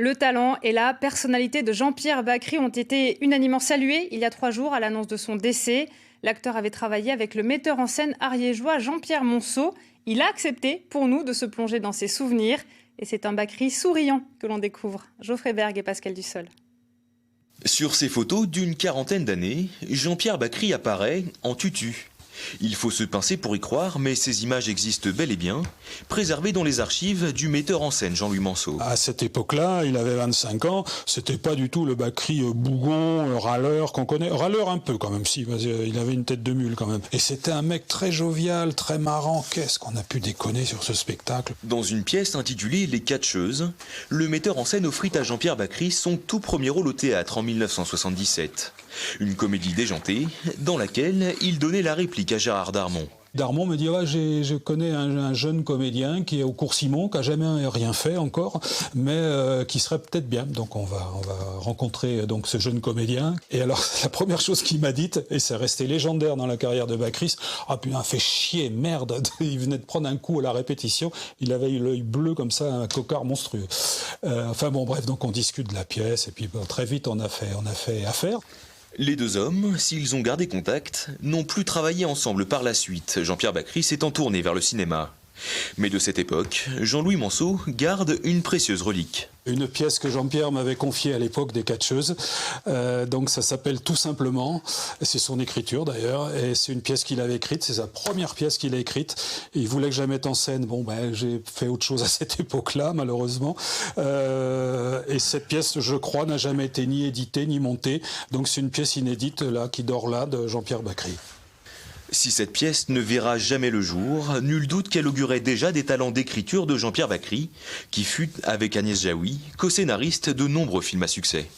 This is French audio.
Le talent et la personnalité de Jean-Pierre Bacry ont été unanimement salués il y a 3 jours à l'annonce de son décès. L'acteur avait travaillé avec le metteur en scène ariégeois Jean-Pierre Monceau. Il a accepté pour nous de se plonger dans ses souvenirs. Et c'est un Bacry souriant que l'on découvre. Geoffrey Berg et Pascal Dussol. Sur ces photos d'une quarantaine d'années, Jean-Pierre Bacry apparaît en tutu. Il faut se pincer pour y croire, mais ces images existent bel et bien, préservées dans les archives du metteur en scène Jean-Louis Manceau. À cette époque-là, il avait 25 ans, c'était pas du tout le Bacry bougon, râleur qu'on connaît. Râleur un peu quand même, si, il avait une tête de mule quand même. Et c'était un mec très jovial, très marrant. Qu'est-ce qu'on a pu déconner sur ce spectacle? Dans une pièce intitulée Les Catcheuses, le metteur en scène offrit à Jean-Pierre Bacry son tout premier rôle au théâtre en 1977. Une comédie déjantée, dans laquelle il donnait la réplique à Gérard Darmon. Darmon me dit je connais un jeune comédien qui est au cours Simon, qui n'a jamais rien fait encore, mais qui serait peut-être bien. Donc on va rencontrer donc ce jeune comédien. Et alors la première chose qu'il m'a dite, et c'est resté légendaire dans la carrière de Bacry, putain, fait chier, merde. Il venait de prendre un coup à la répétition, il avait eu l'œil bleu comme ça, un cocard monstrueux. Bref, donc on discute de la pièce et puis très vite on a fait affaire. Les deux hommes, s'ils ont gardé contact, n'ont plus travaillé ensemble par la suite, Jean-Pierre Bacry s'étant tourné vers le cinéma. Mais de cette époque, Jean-Louis Manceau garde une précieuse relique. Une pièce que Jean-Pierre m'avait confiée à l'époque des Catcheuses. Donc ça s'appelle Tout simplement. C'est son écriture d'ailleurs. Et c'est une pièce qu'il avait écrite. C'est sa première pièce qu'il a écrite. Et il voulait que je la mette en scène. J'ai fait autre chose à cette époque-là, malheureusement. Et cette pièce, je crois, n'a jamais été ni éditée ni montée. Donc c'est une pièce inédite là, qui dort là, de Jean-Pierre Bacry. Si cette pièce ne verra jamais le jour, nul doute qu'elle augurait déjà des talents d'écriture de Jean-Pierre Bacry, qui fut, avec Agnès Jaoui, co-scénariste de nombreux films à succès.